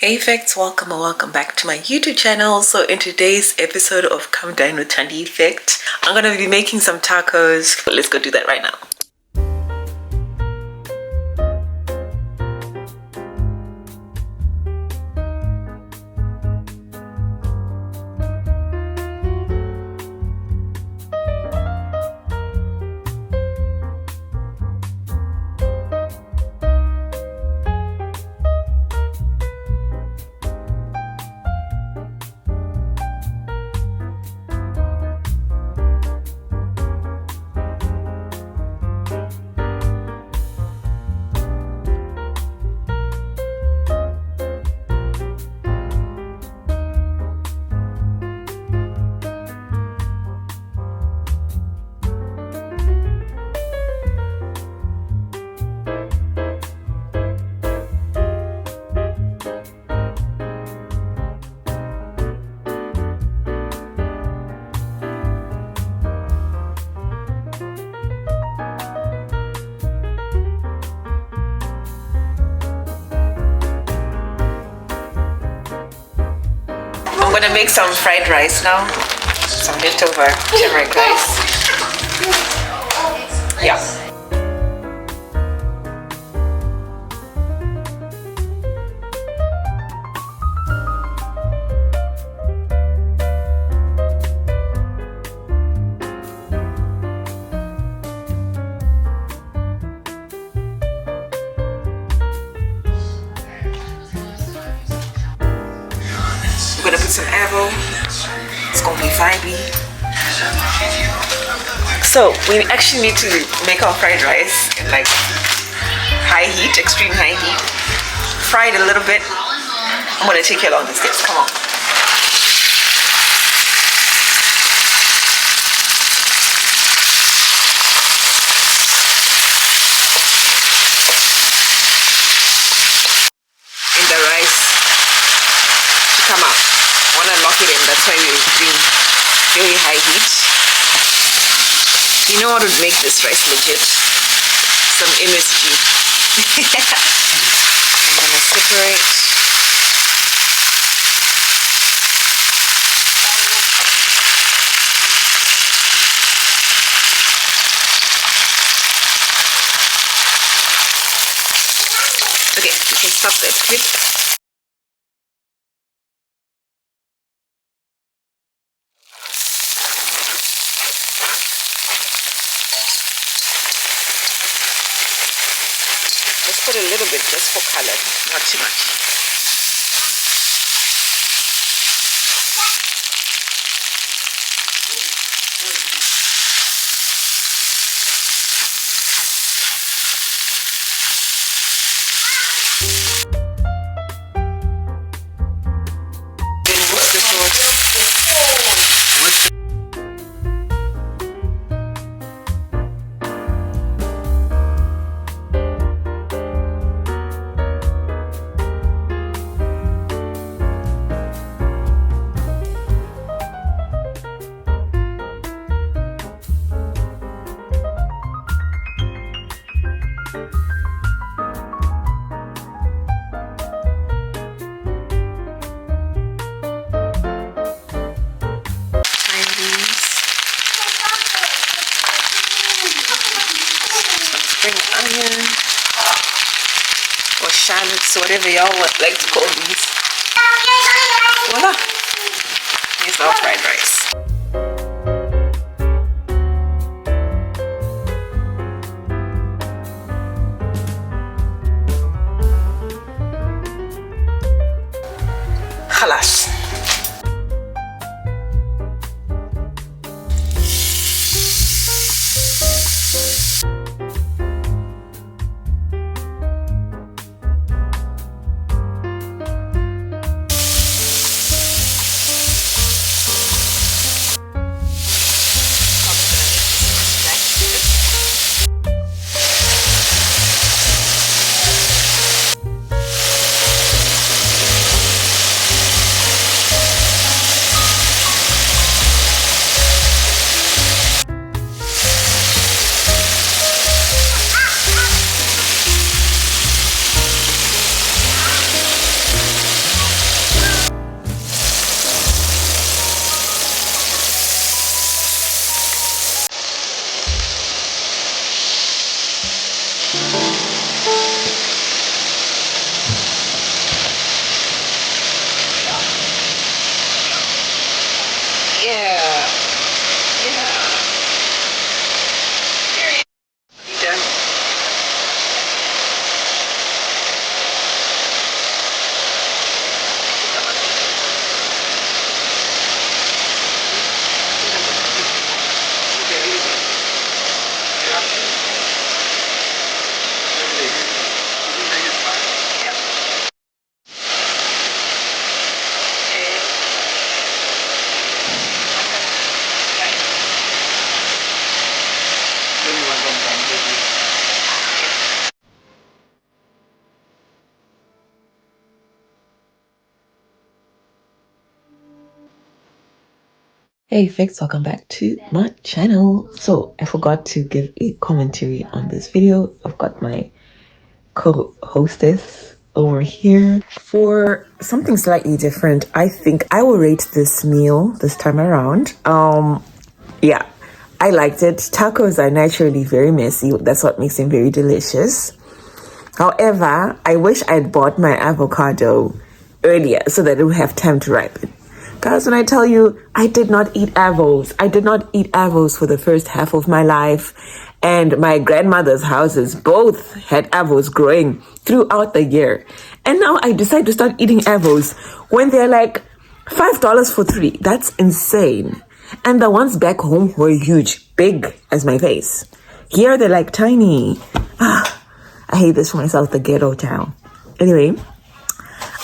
Hey Effects, welcome or welcome back to my YouTube channel. So in today's episode of Come Dine with Thandi Effect, I'm gonna be making some tacos. Let's go do that right now. I'm gonna make some fried rice now. Some leftover turmeric rice. Yeah. I'm gonna put some arrow. It's gonna be vibey. So we actually need to make our fried rice in like high heat, extreme high heat. Fry it a little bit. I'm gonna take you along the steps. Come on. In the rice to come out. I wanna lock it in. That's why we're doing very high heat. You know how to make this rice legit. Some MSG. I'm gonna separate. Okay, you can stop that quick. Just put a little bit just for color, not too much. Then mix the sauce. Spring onion or shallots, whatever y'all like to call these. Voila! Here's our fried rice. Khalas. Hey Fix, welcome back to my channel. So I forgot to give a commentary on this video. I've got my co-hostess over here. For something slightly different, I think I will rate this meal this time around. Yeah, I liked it. Tacos are naturally very messy. That's what makes them very delicious. However, I wish I'd bought my avocado earlier so that it would have time to ripen. Guys, when I tell you, I did not eat avos. I did not eat avos for the first half of my life. And my grandmother's houses both had avos growing throughout the year. And now I decide to start eating avos when they're like $5 for 3. That's insane. And the ones back home were huge, big as my face. Here they're like tiny. I hate this for myself, the ghetto town. Anyway,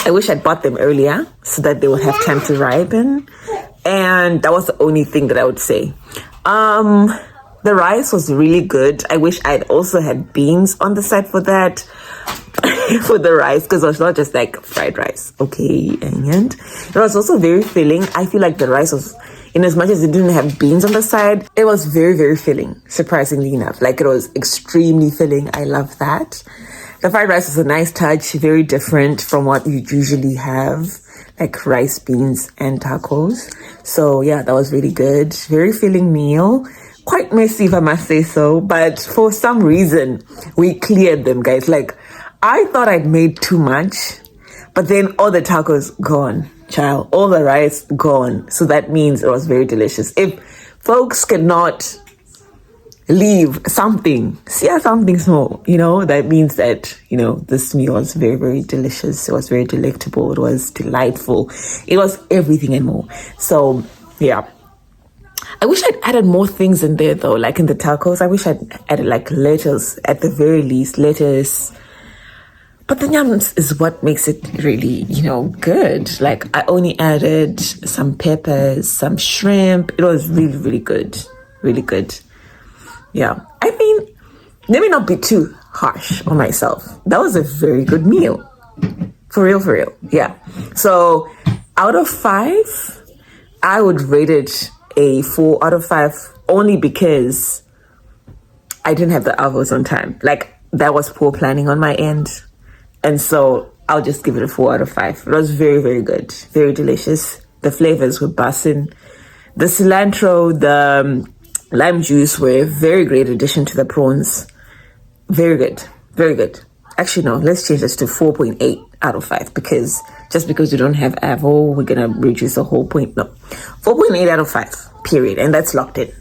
I wish I'd bought them earlier so that they would have time to ripen. And that was the only thing that I would say. The rice was really good. I wish I'd also had beans on the side for that, for the rice, because it was not just like fried rice. Okay, and it was also very filling. I feel like the rice was, in as much as it didn't have beans on the side, it was very, very filling, surprisingly enough. Like, it was extremely filling. I love that. The fried rice is a nice touch, very different from what you usually have, like rice, beans, and tacos. So yeah, that was really good. Very filling meal. Quite messy, if I must say so, but for some reason, we cleared them, guys. Like, I thought I'd made too much, but then all the tacos gone, child. All the rice gone. So that means it was very delicious. If folks cannot leave something, see something small, that means that, this meal was very, very delicious. It was very delectable. It was delightful. It was everything and more. So, yeah. I wish I'd added more things in there, though, like in the tacos. I wish I'd added, like, lettuce, at the very least, lettuce. But the yams is what makes it really, good. Like, I only added some peppers, some shrimp. It was really, really good. Really good. Yeah. I mean, let me not be too harsh on myself. That was a very good meal. For real. Yeah. So, out of 5, I would rate it a 4 out of 5 only because I didn't have the avos on time. Like, that was poor planning on my end. And so I'll just give it a 4 out of 5. It was very, very good. Very delicious. The flavors were bussin'. The cilantro, the lime juice were a very great addition to the prawns. Very good. Very good. Actually, no, let's change this to 4.8 out of 5 because just because you don't have avo, we're going to reduce the whole point. No, 4.8 out of 5, period. And that's locked in.